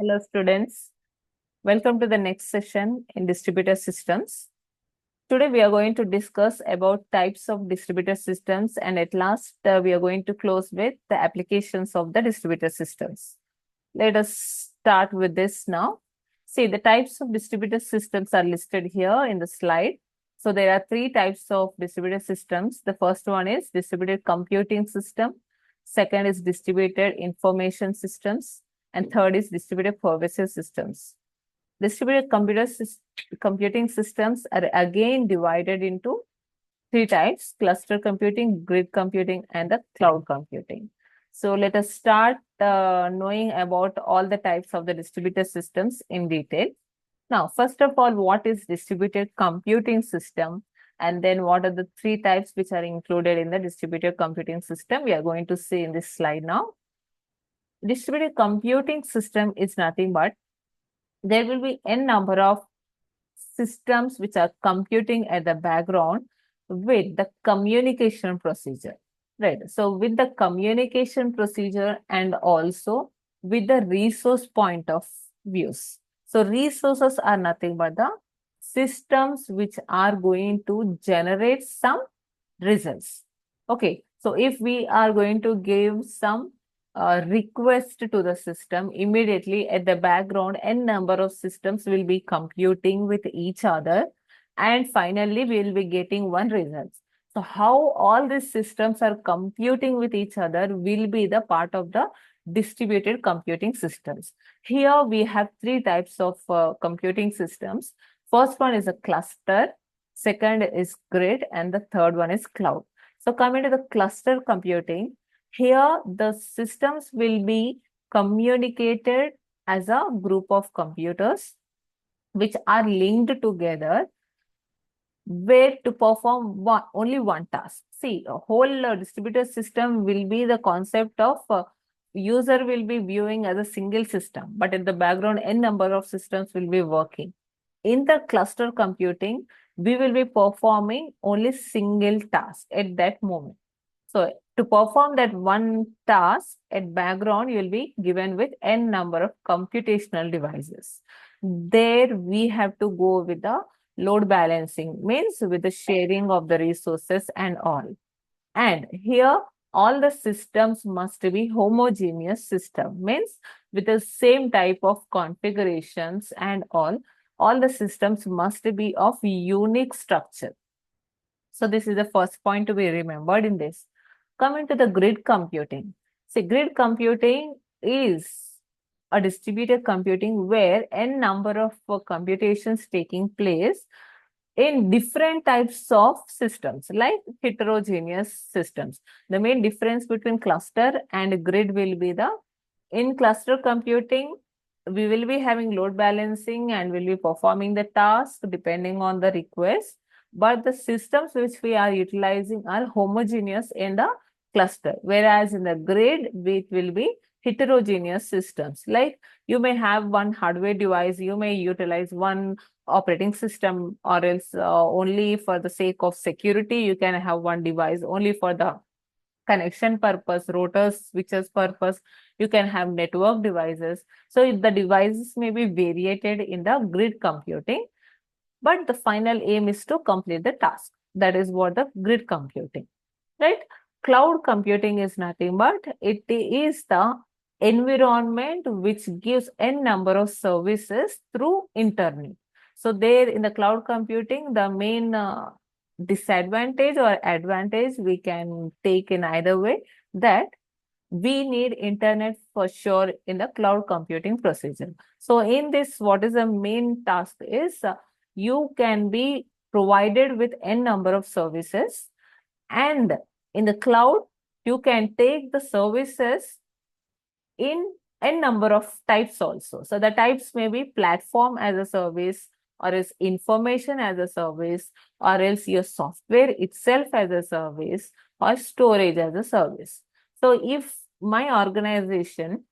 Hello, students. Welcome to the next session in distributed systems. Today, we are going to discuss about types of distributed systems, and at last, we are going to close with the applications of the distributed systems. Let us start with this now. See, the types of distributed systems are listed here in the slide. So there are three types of distributed systems. The first one is distributed computing system. Second is distributed information systems. And third is distributed pervasive systems. Distributed computing systems are again divided into three types: cluster computing, grid computing, and the cloud computing. So let us start knowing about all the types of the distributed systems in detail. Now, first of all, what is distributed computing system? And then what are the three types which are included in the distributed computing system? We are going to see in this slide now. Distributed computing system is nothing but there will be n number of systems which are computing at the background with the communication procedure, right? So with the communication procedure and also with the resource point of views. So resources are nothing but the systems which are going to generate some results. Okay, so if we are going to give some request to the system, immediately at the background, n number of systems will be computing with each other, and finally we will be getting one result. So how all these systems are computing with each other will be the part of the distributed computing systems. Here we have three types of computing systems. First one is a cluster, second is grid, and the third one is cloud. So coming to the cluster computing, here the systems will be communicated as a group of computers which are linked together where to perform only one task. See, a whole distributed system will be the concept of user will be viewing as a single system, but in the background, n number of systems will be working. In the cluster computing, we will be performing only single task at that moment. So to perform that one task at background, you will be given with n number of computational devices. There we have to go with the load balancing, means with the sharing of the resources and all. And here all the systems must be homogeneous system, means with the same type of configurations and all the systems must be of unique structure. So this is the first point to be remembered in this. Coming to the grid computing. See, grid computing is a distributed computing where n number of computations taking place in different types of systems, like heterogeneous systems. The main difference between cluster and grid will be in cluster computing, we will be having load balancing and will be performing the task depending on the request. But the systems which we are utilizing are homogeneous in the cluster, whereas in the grid, it will be heterogeneous systems. Like you may have one hardware device, you may utilize one operating system, or else only for the sake of security, you can have one device only for the connection purpose, routers, switches purpose. You can have network devices. So the devices may be variated in the grid computing, but the final aim is to complete the task. That is what the grid computing, right? Cloud computing is nothing but it is the environment which gives n number of services through internet. So there in the cloud computing, the main disadvantage or advantage we can take in either way, that we need internet for sure in the cloud computing procedure. So in this, what is the main task is you can be provided with n number of services, and in the cloud, you can take the services in n number of types also. So the types may be platform as a service, or else information as a service, or else your software itself as a service, or storage as a service. So if my organization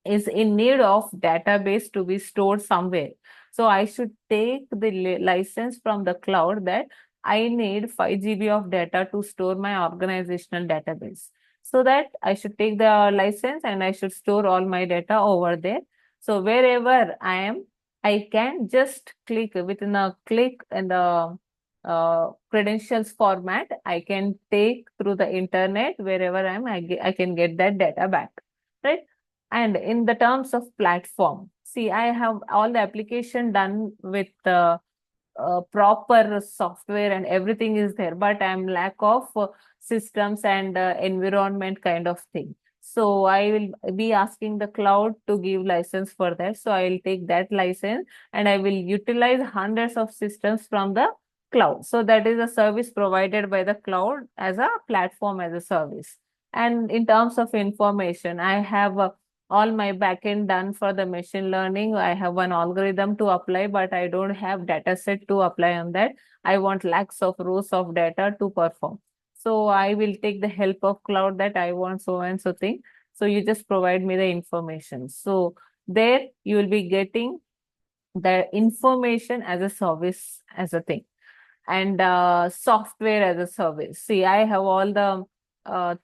is in need of database to be stored somewhere, so I should take the license from the cloud that I need 5 GB of data to store my organizational database. So that I should take the license and I should store all my data over there. So wherever I am, I can just click within a click in the credentials format. I can take through the internet wherever I am. I can get that data back, right? And in the terms of platform, see, I have all the application done with proper software and everything is there, but I'm lack of systems and environment kind of thing. So I will be asking the cloud to give license for that. So I will take that license and I will utilize hundreds of systems from the cloud. So that is a service provided by the cloud as a platform as a service. And in terms of information, I have all my backend done for the machine learning. I have one algorithm to apply, but I don't have data set to apply on that. I want lakhs of rows of data to perform. So I will take the help of cloud that I want so and so thing. So you just provide me the information. So there you will be getting the information as a service as a thing, and software as a service. See, I have all the uh,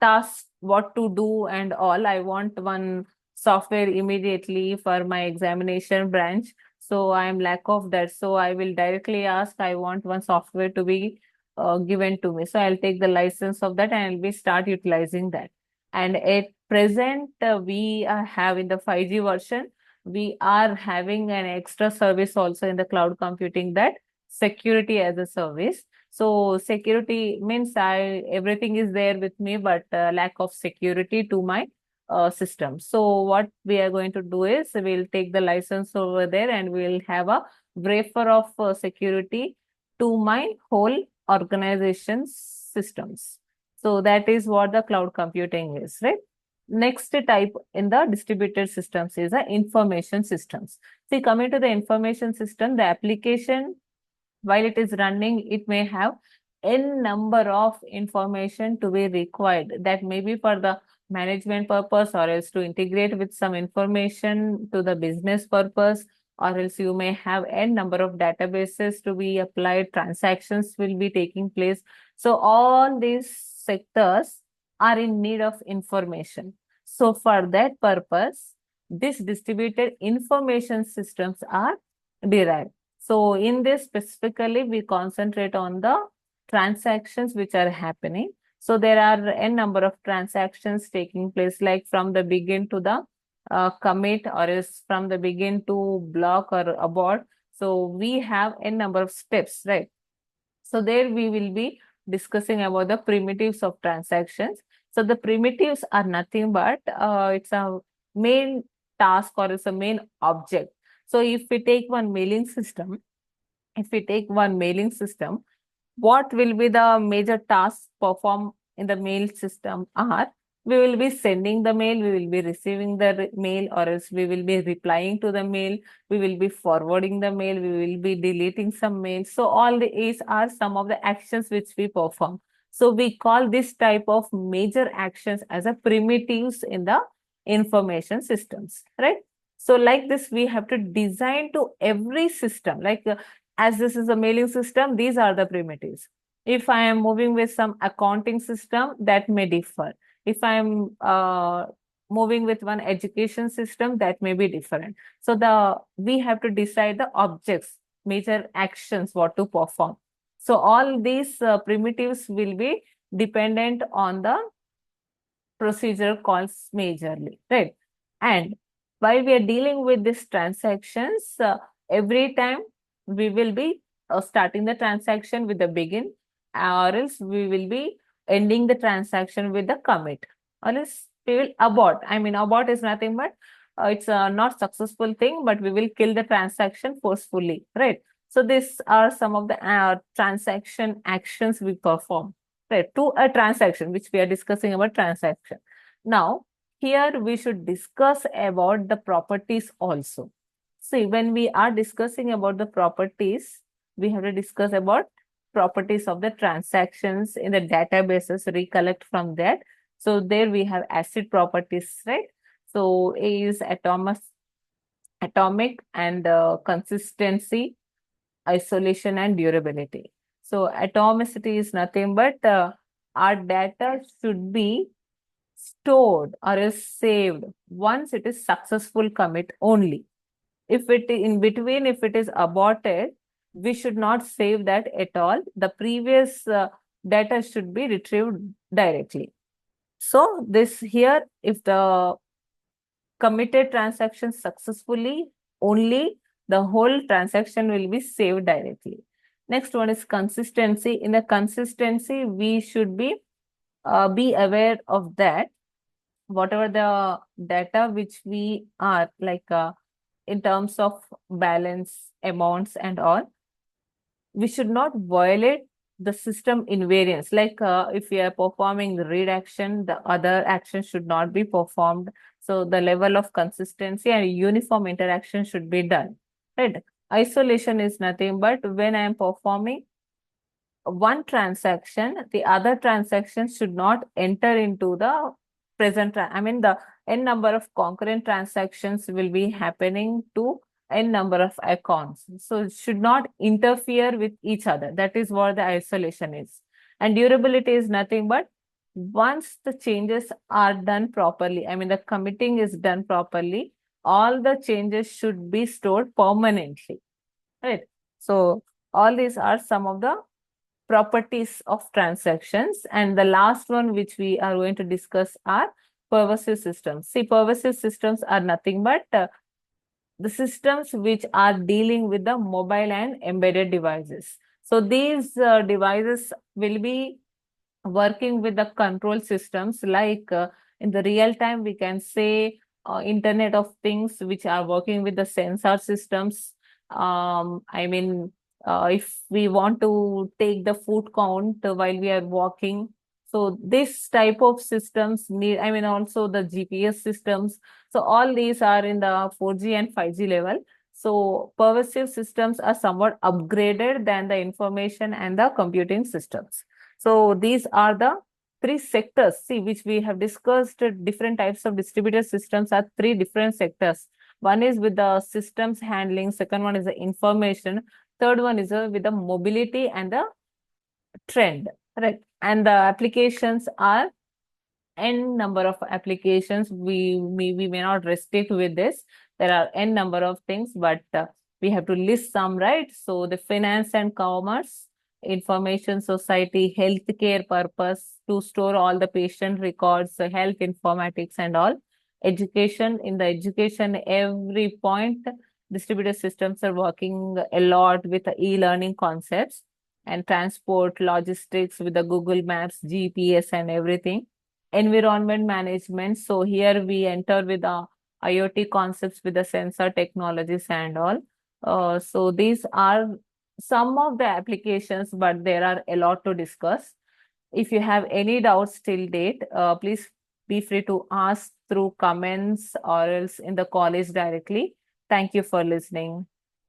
tasks, what to do and all. I want one software immediately for my examination branch. So I'm lack of that. So I will directly ask, I want one software to be given to me. So I'll take the license of that and I'll be start utilizing that. And at present, we have in the 5G version, we are having an extra service also in the cloud computing, that security as a service. So security means I everything is there with me, but lack of security to my system. So what we are going to do is we'll take the license over there and we'll have a wafer of security to my whole organization's systems. So that is what the cloud computing is, right? Next type in the distributed systems is the information systems. See, coming to the information system, the application while it is running, it may have n number of information to be required. That may be for the management purpose, or else to integrate with some information to the business purpose, or else you may have n number of databases to be applied, transactions will be taking place. So all these sectors are in need of information. So for that purpose, these distributed information systems are derived. So in this specifically, we concentrate on the transactions which are happening. So there are n number of transactions taking place, like from the begin to the commit, or is from the begin to block or abort. So we have n number of steps, right? So there we will be discussing about the primitives of transactions. So the primitives are nothing but it's a main task or it's a main object. So if we take one mailing system, what will be the major tasks performed in the mail system are, we will be sending the mail, we will be receiving the mail, or else we will be replying to the mail, we will be forwarding the mail, we will be deleting some mail. So all these are some of the actions which we perform. So we call this type of major actions as a primitives in the information systems, right? So like this, we have to design to every system, like as this is a mailing system, these are the primitives. If I am moving with some accounting system, that may differ. If I am moving with one education system, that may be different. So we have to decide the objects, major actions, what to perform. So all these primitives will be dependent on the procedure calls majorly, right? And while we are dealing with these transactions, every time we will be starting the transaction with the begin, or else we will be ending the transaction with the commit, or else we will abort. I mean, abort is nothing but it's a not successful thing, but we will kill the transaction forcefully, right? So these are some of the transaction actions we perform, right, to a transaction, which we are discussing about transaction. Now, here we should discuss about the properties also. See, when we are discussing about the properties, we have to discuss about properties of the transactions in the databases, recollect from that. So there we have acid properties, right? So A is atomic and consistency, isolation and durability. So atomicity is nothing but our data should be stored or is saved once it is successful commit only. If it in between, if it is aborted, we should not save that at all. The previous data should be retrieved directly. So this here, if the committed transaction successfully, only the whole transaction will be saved directly. Next one is consistency. In the consistency, we should be aware of that whatever the data which we are like in terms of balance amounts and all, we should not violate the system invariance. Like if we are performing the read action, the other action should not be performed. So the level of consistency and uniform interaction should be done. Right? Isolation is nothing but when I am performing one transaction, the other transaction should not enter into the present. I mean, the n number of concurrent transactions will be happening to n number of accounts. So it should not interfere with each other. That is what the isolation is. And durability is nothing but once the changes are done properly, I mean, the committing is done properly, all the changes should be stored permanently. Right. So all these are some of the properties of transactions. And the last one which we are going to discuss are pervasive systems. See, pervasive systems are nothing but the systems which are dealing with the mobile and embedded devices. So these devices will be working with the control systems like in the real time we can say internet of things which are working with the sensor systems. I mean, if we want to take the food count while we are walking, so this type of systems need, I mean, also the GPS systems. So all these are in the 4G and 5G level. So pervasive systems are somewhat upgraded than the information and the computing systems. So these are the three sectors, see, which we have discussed. Different types of distributed systems are three different sectors. One is with the systems handling, second one is the information, third one is with the mobility and the trend, right? And the applications are n number of applications. We may not restrict with this. There are n number of things, but we have to list some, right? So the finance and commerce, information society, healthcare purpose to store all the patient records, health informatics and all. Education, in the education, every point, distributed systems are working a lot with the e-learning concepts, and transport, logistics with the Google Maps, GPS and everything. Environment management. So here we enter with the IoT concepts with the sensor technologies and all. So these are some of the applications, but there are a lot to discuss. If you have any doubts till date, please be free to ask through comments or else in the college directly. Thank you for listening.